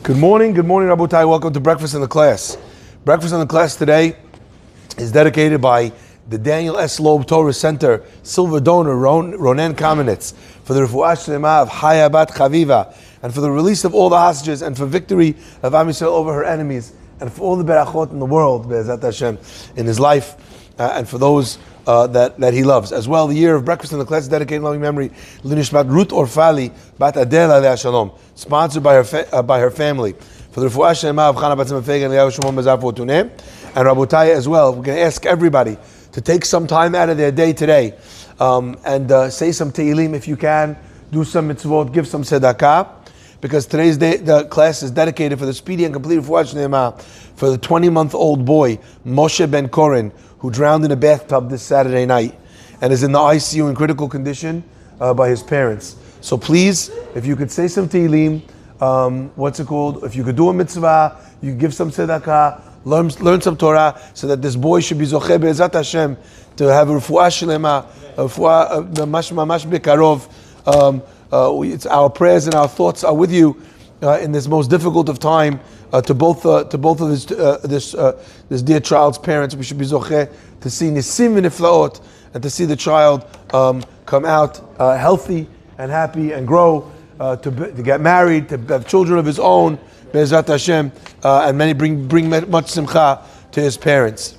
Good morning, Rabotai. Welcome to Breakfast in the Class. Breakfast in the Class today is dedicated by the Daniel S. Loeb Torah Center Silver Donor Ronen Kamenetz for the Refuah Shlema of Chaya Bat Chaviva, and for the release of all the hostages, and for victory of Am Yisrael over her enemies, and for all the berachot in the world, Be'ezat Hashem, in his life, and for those that he loves. As well, the year of Breakfast in the Class is dedicated in loving memory Linishmat Ruth Orfali Bat Adela Aleh Shalom, sponsored by her family. For the Refuah Shlema of Chana Bat Tzemefeg and Eliyahu Shimon Bezar Fortuné, and Rabotai as well. We're going to ask everybody to take some time out of their day today and say some Tehillim if you can, do some mitzvot, give some tzedakah, because today's day, the class is dedicated for the speedy and complete Refuah Shlema for the 20-month-old boy, Moshe Ben Koren, who drowned in a bathtub this Saturday night and is in the ICU in critical condition by his parents. So please, if you could say some Tehillim, if you could do a mitzvah, you could give some tzedakah, learn some Torah, so that this boy should be zocheh be'ezat Hashem to have a refuah shlema, mamash bekarov. It's our prayers and our thoughts are with you in this most difficult of time. To both of this dear child's parents, we should be zocheh to see nisim v'niflaot, and to see the child come out healthy and happy and grow, to get married, to have children of his own, be'ezat Hashem, and bring much simcha to his parents.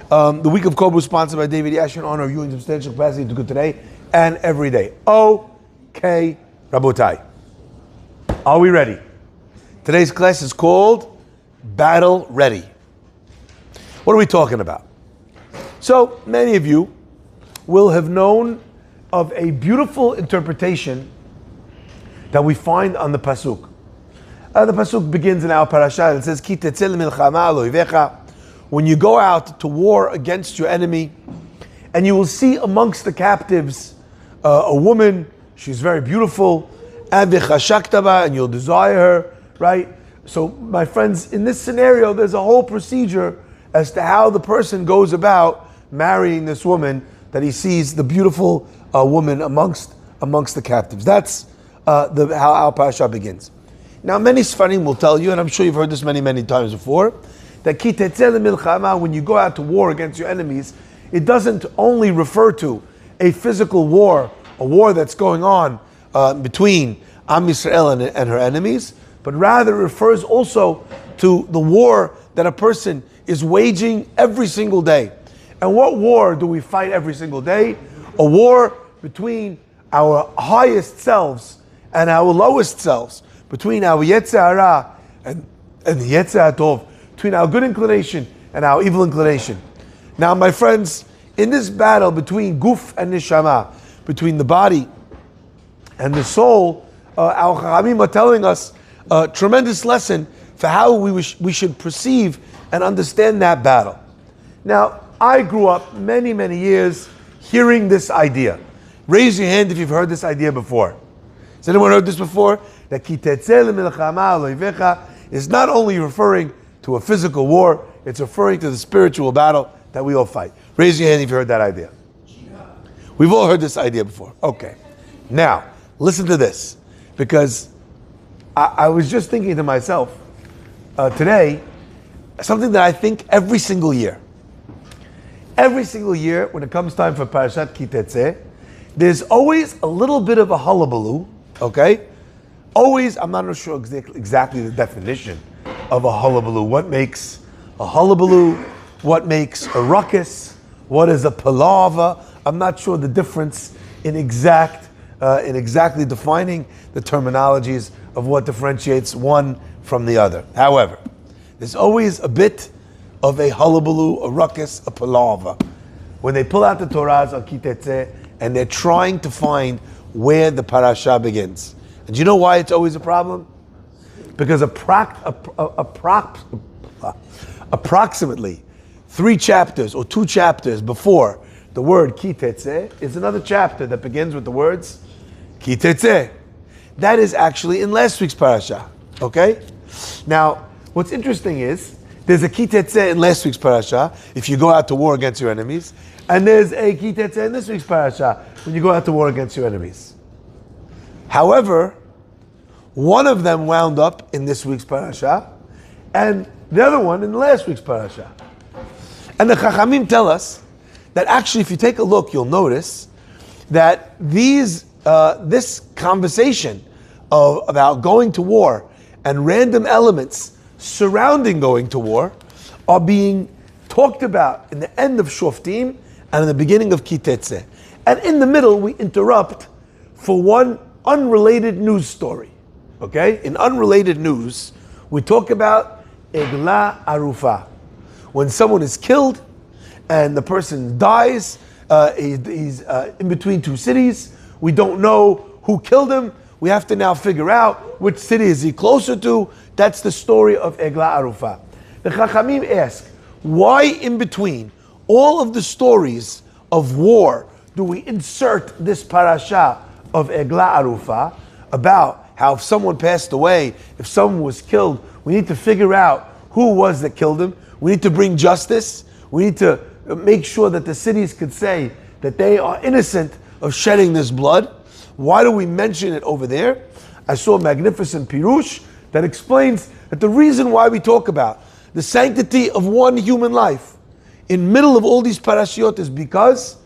The week of Kobu is sponsored by David Yash in honor of you in substantial capacity to good today and every day. Okay, Rabotai, are we ready? Today's class is called Battle Ready. What are we talking about? So many of you will have known of a beautiful interpretation that we find on the pasuk. The pasuk begins in our parasha. It says, "Ki tetze milchama lo oivecha." When you go out to war against your enemy, and you will see amongst the captives a woman. She's very beautiful, and you'll desire her. Right? So, my friends, in this scenario, there's a whole procedure as to how the person goes about marrying this woman that he sees, the beautiful woman amongst the captives. That's how our parasha begins. Now, many Sfarim will tell you, and I'm sure you've heard this many times before, that ki tetze milchama, when you go out to war against your enemies, it doesn't only refer to a physical war, a war that's going on between Am Yisrael and her enemies, but rather refers also to the war that a person is waging every single day. And what war do we fight every single day? A war between our highest selves and our lowest selves, between our Yetzer Hara and the Yetzer Tov, between our good inclination and our evil inclination. Now, my friends, in this battle between Guf and Neshama, between the body and the soul, our Chachamim are telling us a tremendous lesson for how we should perceive and understand that battle. Now, I grew up many years hearing this idea. Raise your hand if you've heard this idea before. Has anyone heard this before? That ki tetze milchama lo oivecha is not only referring to a physical war, it's referring to the spiritual battle that we all fight. Raise your hand if you heard that idea. We've all heard this idea before. Okay. Now, listen to this, because I was just thinking to myself today, something that I think every single year when it comes time for Parashat Ki Tetze, there's always a little bit of a hullabaloo, okay? Always, I'm not sure exactly the definition of a hullabaloo. What makes a hullabaloo? What makes a ruckus? What is a palava? I'm not sure the difference in exactly defining the terminologies of what differentiates one from the other. However, there's always a bit of a hullabaloo, a ruckus, a palava, when they pull out the Torahs on Ki Tetze and they're trying to find where the parasha begins. And do you know why it's always a problem? Because approximately 3 chapters or 2 chapters before the word Ki Tetze is another chapter that begins with the words Ki Tetze. That is actually in last week's parasha. Okay? Now, what's interesting is there's a Ki Tetze in last week's parasha if you go out to war against your enemies, and there's a Ki Tetze in this week's parasha when you go out to war against your enemies. However, One of them wound up in this week's parasha, and the other one in last week's parasha. And the Chachamim tell us that actually, if you take a look, you'll notice that this conversation about going to war and random elements surrounding going to war are being talked about in the end of Shoftim and in the beginning of Tetze. And in the middle, we interrupt for one unrelated news story. Okay? In unrelated news, we talk about Egla Arufa. When someone is killed and the person dies, he's in between two cities. We don't know who killed him. We have to now figure out which city is he closer to. That's the story of Egla Arufa. The Chachamim ask, why in between all of the stories of war do we insert this parasha of Egla Arufa about how if someone passed away, if someone was killed, we need to figure out who was that killed him. We need to bring justice. We need to make sure that the cities could say that they are innocent of shedding this blood. Why do we mention it over there? I saw a magnificent pirush that explains that the reason why we talk about the sanctity of one human life in middle of all these parashiot is because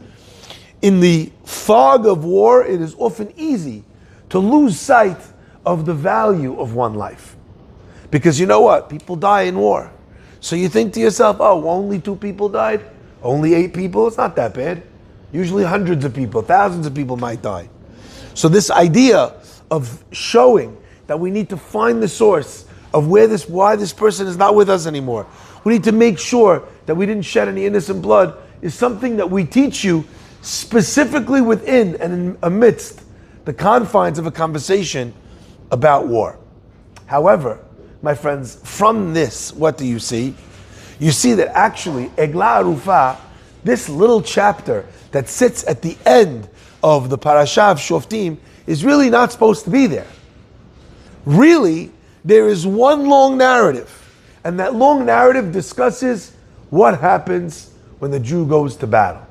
in the fog of war, it is often easy to lose sight of the value of one life. Because you know what? People die in war. So you think to yourself, oh, only 2 people died? Only 8 people? It's not that bad. Usually hundreds of people, thousands of people might die. So this idea of showing that we need to find the source of why this person is not with us anymore. We need to make sure that we didn't shed any innocent blood is something that we teach you specifically within and amidst the confines of a conversation about war. However, my friends, from this, what do you see? You see that actually, Egla Arufa, this little chapter that sits at the end of the parasha of Shoftim, is really not supposed to be there. Really, there is one long narrative, and that long narrative discusses what happens when the Jew goes to battle.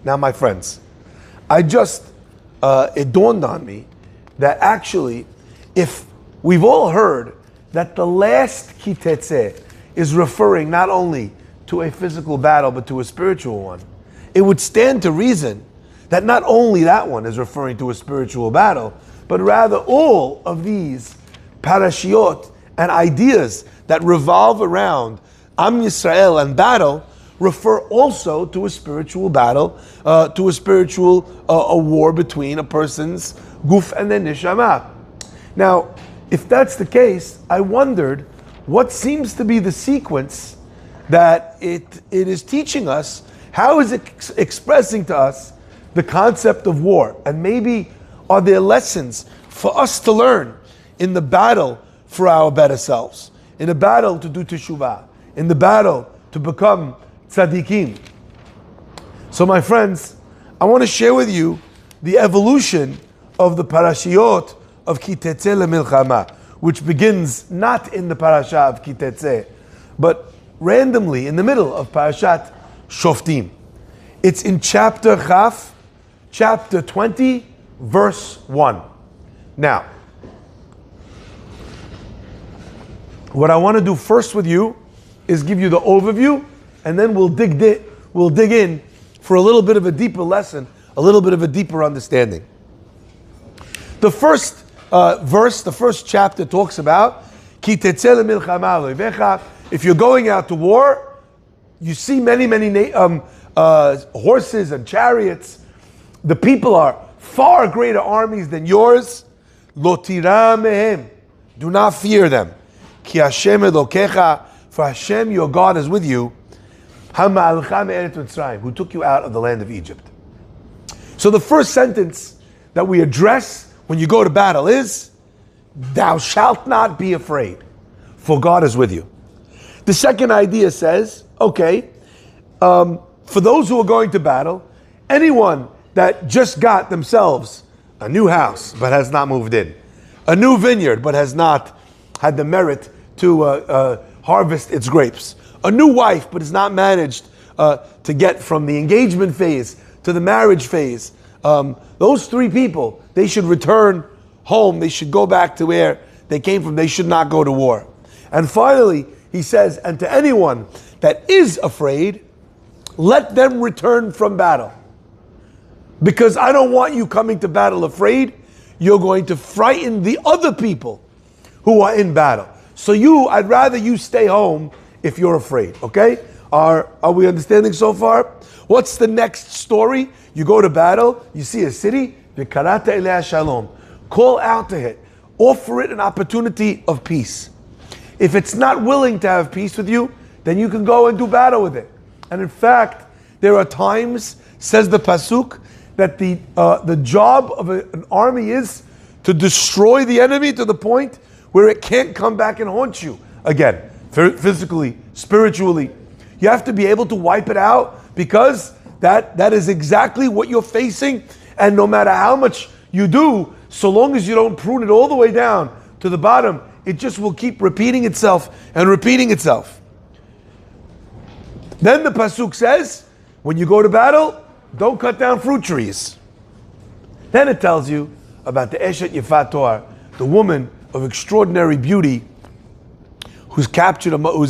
Now, my friends, it dawned on me that actually, if we've all heard that the last Tetze is referring not only to a physical battle, but to a spiritual one, it would stand to reason that not only that one is referring to a spiritual battle, but rather all of these parashiot and ideas that revolve around Am Yisrael and battle refer also to a spiritual battle, to a spiritual a war between a person's guf and their neshama. Now, if that's the case, I wondered what seems to be the sequence that it is teaching us. How is it expressing to us the concept of war? And maybe are there lessons for us to learn in the battle for our better selves, in the battle to do teshuvah, in the battle to become tzaddikim? So my friends, I want to share with you the evolution of the parashiot of Tetze leMilchama, which begins not in the parasha of Tetze, but randomly in the middle of Parashat Shoftim. It's in chapter Chaf, chapter 20, verse 1. Now, what I want to do first with you is give you the overview, and then we'll dig in for a little bit of a deeper lesson, a little bit of a deeper understanding. The first verse, the first chapter talks about Ki Tetze leMilchama loivecha. If you're going out to war, you see many horses and chariots. The people are far greater armies than yours. Lo tira mehem. Do not fear them. Ki Hashem Elokecha, for Hashem your God is with you. Hama'alcha me'eretz Mitzrayim, who took you out of the land of Egypt. So the first sentence that we address when you go to battle is, thou shalt not be afraid, for God is with you. The second idea says, okay, for those who are going to battle, anyone that just got themselves a new house but has not moved in, a new vineyard but has not had the merit to harvest its grapes, a new wife but has not managed to get from the engagement phase to the marriage phase, those 3 people, they should return home. They should go back to where they came from, they should not go to war. And finally, he says, and to anyone that is afraid, let them return from battle. Because I don't want you coming to battle afraid. You're going to frighten the other people who are in battle. So I'd rather you stay home if you're afraid, okay? Are we understanding so far? What's the next story? You go to battle, you see a city, v'karata eleh shalom. Call out to it. Offer it an opportunity of peace. If it's not willing to have peace with you, then you can go and do battle with it. And in fact, there are times, says the Pasuk, that the job of an army is to destroy the enemy to the point where it can't come back and haunt you again, physically, spiritually. You have to be able to wipe it out, because that is exactly what you're facing. And no matter how much you do, so long as you don't prune it all the way down to the bottom, it just will keep repeating itself and repeating itself. Then the Pasuk says, when you go to battle, don't cut down fruit trees. Then it tells you about the Eshet Yefat Toar, the woman of extraordinary beauty who's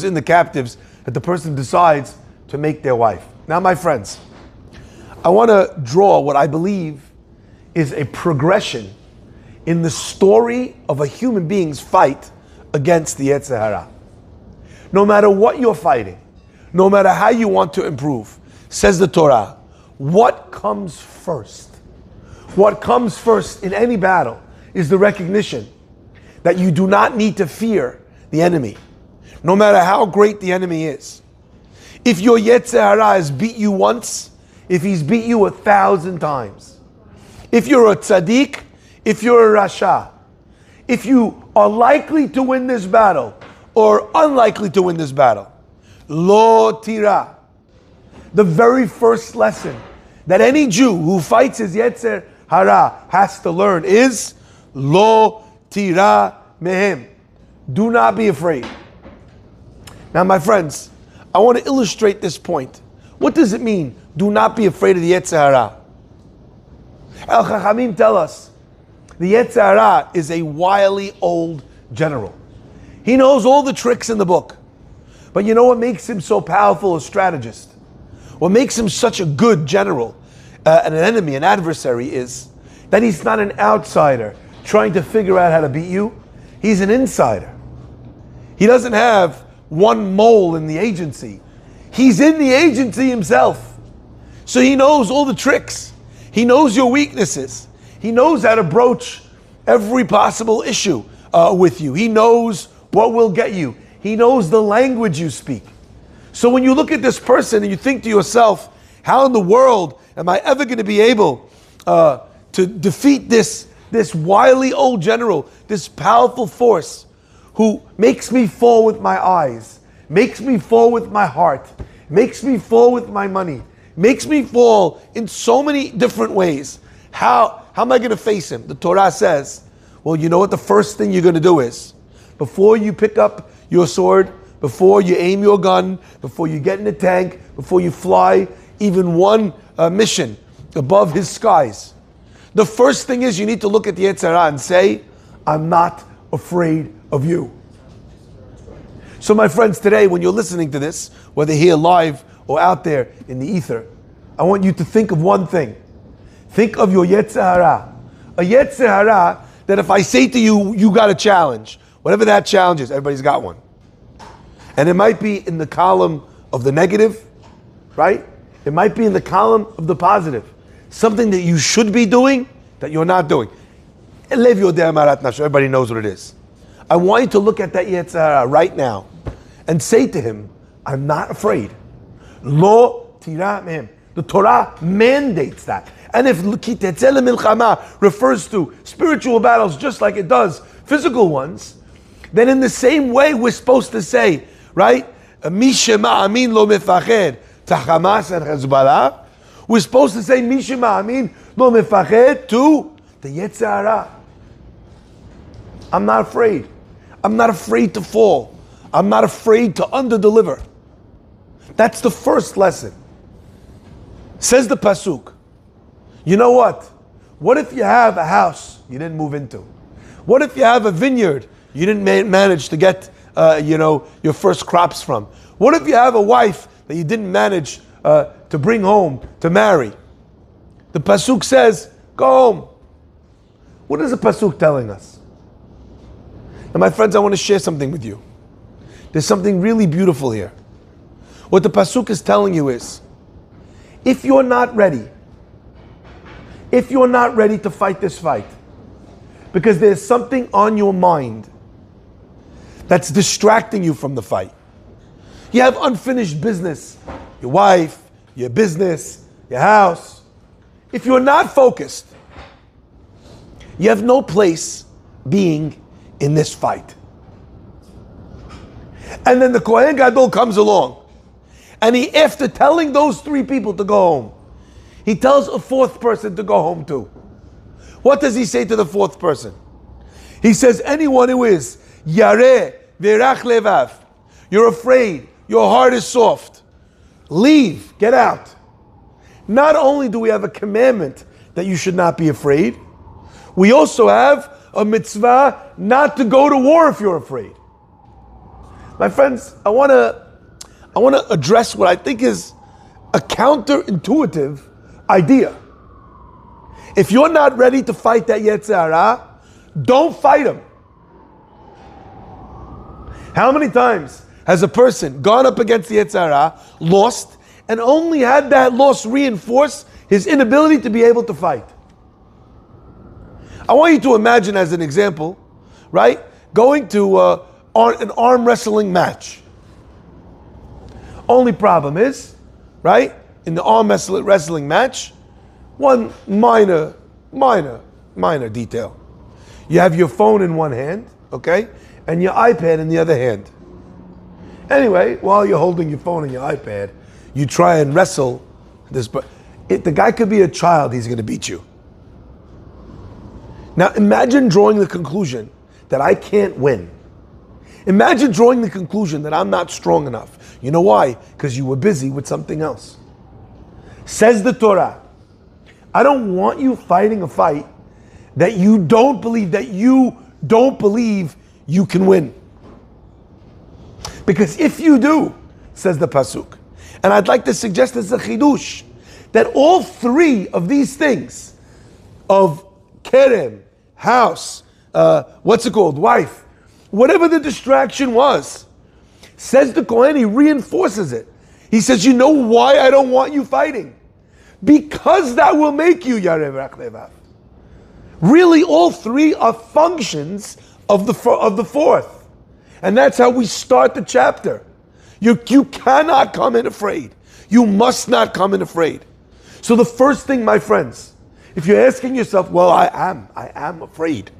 in the captives, that the person decides to make their wife. Now, my friends, I want to draw what I believe is a progression in the story of a human being's fight against the Yetzer Hara. No matter what you're fighting, no matter how you want to improve, says the Torah, what comes first? What comes first in any battle is the recognition that you do not need to fear the enemy, no matter how great the enemy is. If your Yetzer Hara has beat you once, if he's beat you 1,000 times, if you're a tzaddik, if you're a rasha, if you are likely to win this battle or unlikely to win this battle, lo tira. The very first lesson that any Jew who fights his Yetzer Hara has to learn is lo tira mehem. Do not be afraid. Now, my friends, I want to illustrate this point. What does it mean, do not be afraid of the Yetzer Hara? Al Chachamim tell us, the Yetzer Hara is a wily old general. He knows all the tricks in the book. But you know what makes him so powerful a strategist? What makes him such a good general and an enemy, an adversary, is that he's not an outsider trying to figure out how to beat you. He's an insider. He doesn't have one mole in the agency. He's in the agency himself. So he knows all the tricks. He knows your weaknesses. He knows how to broach every possible issue with you. He knows what will get you. He knows the language you speak. So when you look at this person and you think to yourself, how in the world am I ever going to be able to defeat this wily old general, this powerful force who makes me fall with my eyes, makes me fall with my heart, makes me fall with my money, makes me fall in so many different ways. How am I going to face him? The Torah says, well, you know what the first thing you're going to do is, before you pick up your sword, before you aim your gun, before you get in the tank, before you fly even one mission above his skies, the first thing is you need to look at the Yetzer Hara and say, I'm not afraid of you. So my friends, today when you're listening to this, whether here live or out there in the ether, I want you to think of one thing. Think of your Yetzer Hara. A Yetzer Hara that if I say to you, you got a challenge, whatever that challenge is, everybody's got one. And it might be in the column of the negative, right? It might be in the column of the positive. Something that you should be doing that you're not doing. Everybody knows what it is. I want you to look at that Yetzer Hara right now and say to him, I'm not afraid. Lo tira mehem. The Torah mandates that. And if Tetze milchama refers to spiritual battles just like it does physical ones, then in the same way we're supposed to say, right? Mishema amin lo mefached to Hamas and Hezbollah. We're supposed to say Mishema amin lo mefached to the Yetzer Hara. I'm not afraid. I'm not afraid to fall. I'm not afraid to underdeliver. That's the first lesson. Says the Pasuk. You know what? What if you have a house you didn't move into? What if you have a vineyard you didn't manage to get your first crops from? What if you have a wife that you didn't manage to bring home to marry? The pasuk says, go home. What is the pasuk telling us? And my friends, I want to share something with you. There's something really beautiful here. What the pasuk is telling you is, if you're not ready to fight this fight, because there's something on your mind that's distracting you from the fight. You have unfinished business, your wife, your business, your house. If you're not focused, you have no place being in this fight. And then the Kohen Gadol comes along, and he, after telling those 3 people to go home, he tells a 4th person to go home too. What does he say to the 4th person? He says, anyone who is Yareh Verach Levav, you're afraid, your heart is soft, leave, get out. Not only do we have a commandment that you should not be afraid, we also have a mitzvah not to go to war if you're afraid. My friends, I want to address what I think is a counterintuitive idea. If you're not ready to fight that Yetzer Hara, don't fight him. How many times has a person gone up against the Yetzer Hara, lost, and only had that loss reinforce his inability to be able to fight? I want you to imagine, as an example, right, going to an arm wrestling match. Only problem is, right, in the arm wrestling match, one minor detail. You have your phone in one hand, okay, and your iPad in the other hand. Anyway, while you're holding your phone and your iPad, you try and wrestle this, but the guy could be a child, he's going to beat you. Now imagine drawing the conclusion that I can't win. Imagine drawing the conclusion that I'm not strong enough. You know why? Because you were busy with something else. Says the Torah, I don't want you fighting a fight that you don't believe you can win. Because if you do, says the pasuk, and I'd like to suggest as a chidush, that all 3 of these things, of kerem, house, wife, whatever the distraction was, says the Kohen, he reinforces it. He says, you know why I don't want you fighting? Because that will make you Yareh Verach Levav. Really, all 3 are functions of the 4th. And that's how we start the chapter. You cannot come in afraid. You must not come in afraid. So the first thing, my friends, if you're asking yourself, well, I am afraid.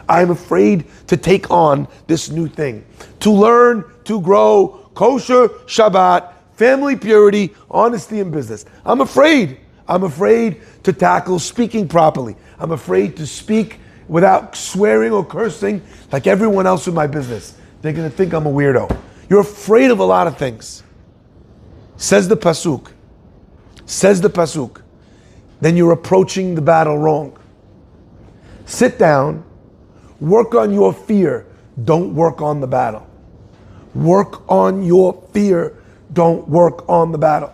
I'm afraid to take on this new thing. To learn, to grow, kosher, Shabbat, family purity, honesty in business. I'm afraid. I'm afraid to tackle speaking properly. I'm afraid to speak without swearing or cursing like everyone else in my business. They're going to think I'm a weirdo. You're afraid of a lot of things. Says the pasuk. Then you're approaching the battle wrong. Sit down. Work on your fear. Don't work on the battle. Work on your fear. Don't work on the battle.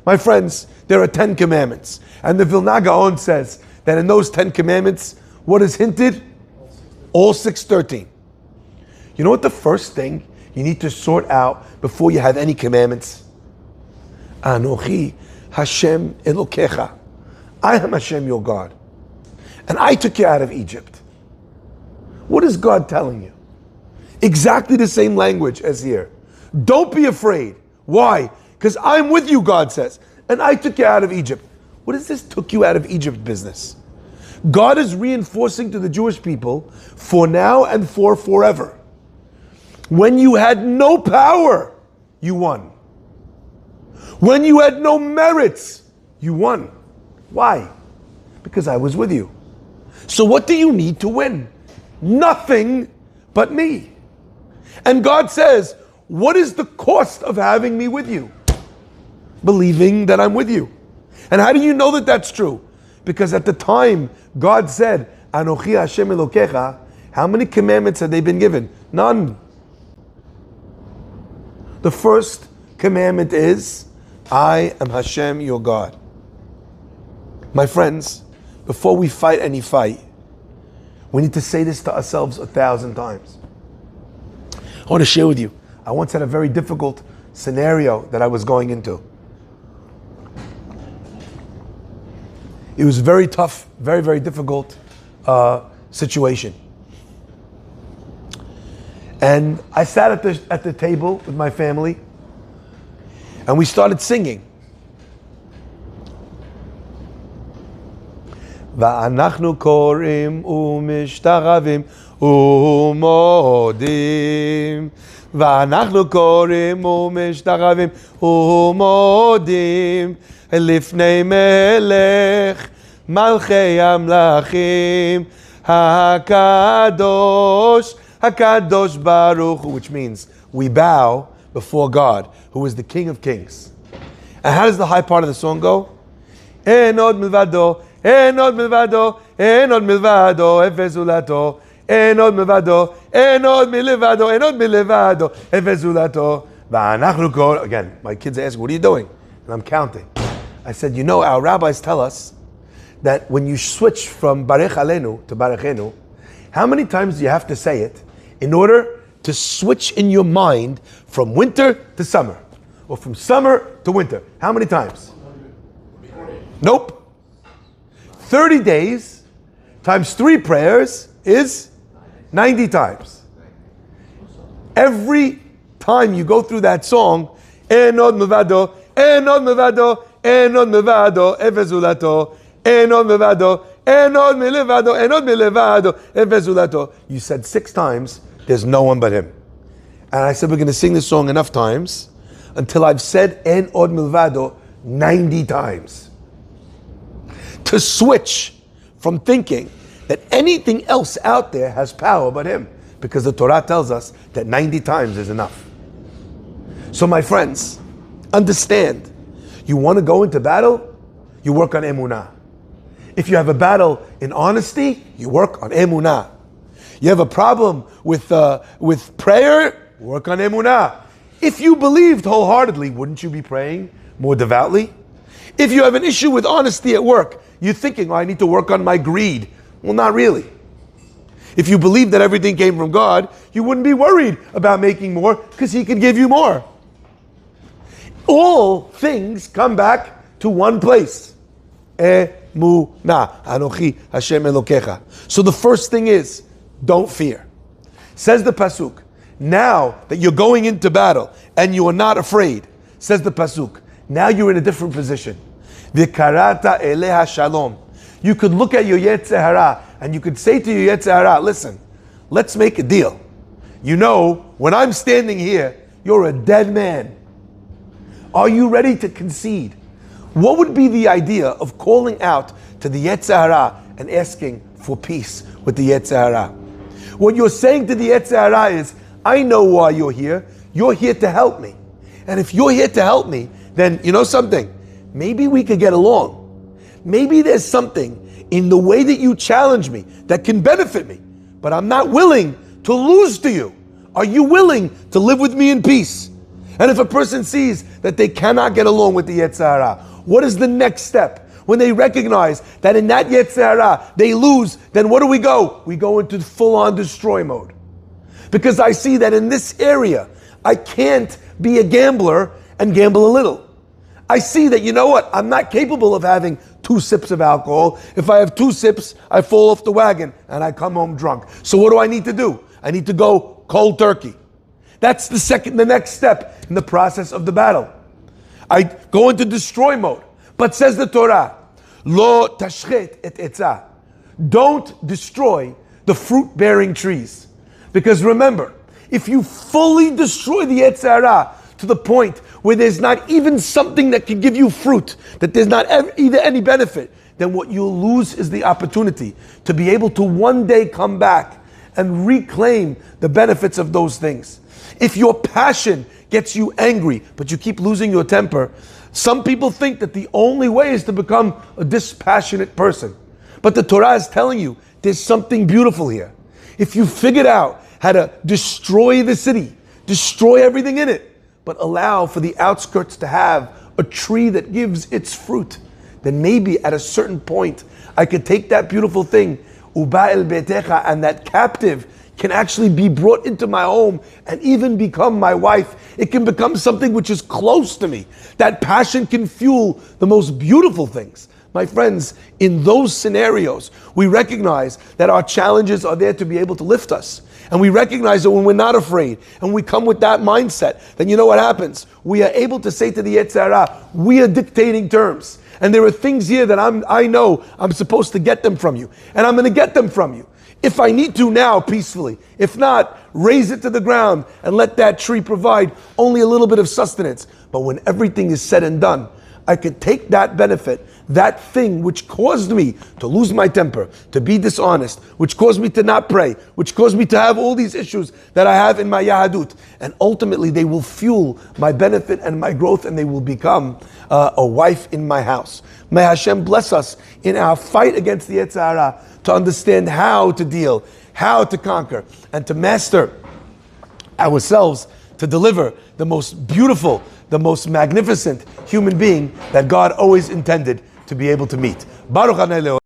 My friends, there are 10 commandments. And the Vilna Gaon says that in those 10 commandments, what is hinted? All 613. You know what the first thing you need to sort out before you have any commandments? Anochi Hashem Elokecha. I am Hashem your God. And I took you out of Egypt. What is God telling you? Exactly the same language as here. Don't be afraid. Why? Because I'm with you, God says. And I took you out of Egypt. What is this took you out of Egypt business? God is reinforcing to the Jewish people, for now and for forever. When you had no power, you won. When you had no merits, you won. Why? Because I was with you. So what do you need to win? Nothing but me. And God says, what is the cost of having me with you? Believing that I'm with you. And how do you know that that's true? Because at the time God said, Anochi Hashem Elokecha, How many commandments have they been given? None. The first commandment is, I am Hashem, your God. My friends, before we fight any fight, we need to say this to ourselves 1,000 times. I want to share with you. I once had a very difficult scenario that I was going into. It was very tough, very, very difficult situation. And I sat at the table with my family, and we started singing. ואנחנו קוראים ומשתחווים ומודים ואנחנו קוראים ומשתחווים ומודים לפני מלך מלכי המלכים הקדוש הקדוש ברוך hu, which means we bow before God, who is the King of Kings. And how does the high part of the song go? אין עוד מלבדו, אין עוד מלבדו, אין עוד מלבדו, אפס זולתו, אין עוד מלבדו, אין עוד מלבדו, אין עוד מלבדו, אפס זולתו. ואנחנו כל... Again, my kids ask, what are you doing? And I'm counting. I said, you know, our rabbis tell us that when you switch from Barech Aleinu to Barechenu, how many times do you have to say it in order to switch in your mind from winter to summer? Or from summer to winter? How many times? Nope. 30 days times 3 prayers is 90 times. Every time you go through that song, Enod Mevado, Enod Mevado, Enod Mevado, Efezulato, Enod Mevado, Enod Milevado, Enod Milevado, Efezulato. You said 6 times, there's no one but him. And I said, we're going to sing this song enough times until I've said Enod Milvado 90 times. To switch from thinking that anything else out there has power but him. Because the Torah tells us that 90 times is enough. So my friends, understand, you want to go into battle, you work on emunah. If you have a battle in honesty, you work on emunah. You have a problem with prayer, work on emunah. If you believed wholeheartedly, wouldn't you be praying more devoutly? If you have an issue with honesty at work, you're thinking, oh, I need to work on my greed. Well, not really. If you believe that everything came from God, you wouldn't be worried about making more because He could give you more. All things come back to one place. Emunah. Anochi Hashem Elokecha. So the first thing is, don't fear. Says the Pasuk, now that you're going into battle and you are not afraid, says the Pasuk, now you're in a different position. V'karata eleha shalom. You could look at your Yetzer Hara and you could say to your Yetzer Hara, listen, let's make a deal. You know, when I'm standing here, you're a dead man. Are you ready to concede? What would be the idea of calling out to the Yetzer Hara and asking for peace with the Yetzer Hara? What you're saying to the Yetzer Hara is, I know why you're here. You're here to help me. And if you're here to help me, then you know something? Maybe we could get along. Maybe there's something in the way that you challenge me that can benefit me, but I'm not willing to lose to you. Are you willing to live with me in peace? And if a person sees that they cannot get along with the Yetzer Hara, what is the next step? When they recognize that in that Yetzer Hara they lose, then what do? We go into full-on destroy mode. Because I see that in this area, I can't be a gambler and gamble a little. I see that, you know what, I'm not capable of having 2 sips of alcohol. If I have 2 sips, I fall off the wagon and I come home drunk. So what do I need to do? I need to go cold turkey. That's the next step in the process of the battle. I go into destroy mode. But says the Torah, Lo tashchet et etzah. Don't destroy the fruit-bearing trees. Because remember, if you fully destroy the Yetzer Hara to the point where there's not even something that can give you fruit, that there's not either any benefit, then what you'll lose is the opportunity to be able to one day come back and reclaim the benefits of those things. If your passion gets you angry, but you keep losing your temper, some people think that the only way is to become a dispassionate person. But the Torah is telling you there's something beautiful here. if you figured out how to destroy the city, destroy everything in it, but allow for the outskirts to have a tree that gives its fruit, then maybe at a certain point, I could take that beautiful thing, uba'el betecha, and that captive can actually be brought into my home and even become my wife. It can become something which is close to me. That passion can fuel the most beautiful things. My friends, in those scenarios, we recognize that our challenges are there to be able to lift us. And we recognize that when we're not afraid, and we come with that mindset, then you know what happens? We are able to say to the Yetzer Hara, we are dictating terms. And there are things here that I know I'm supposed to get them from you. And I'm going to get them from you. If I need to now, peacefully. If not, raise it to the ground and let that tree provide only a little bit of sustenance. But when everything is said and done, I could take that benefit, that thing which caused me to lose my temper, to be dishonest, which caused me to not pray, which caused me to have all these issues that I have in my Yahadut, and ultimately they will fuel my benefit and my growth, and they will become a wife in my house. May Hashem bless us in our fight against the Yetzer Hara to understand how to deal, how to conquer, and to master ourselves to deliver the most beautiful, the most magnificent human being that God always intended to be able to meet. Baruch Hanei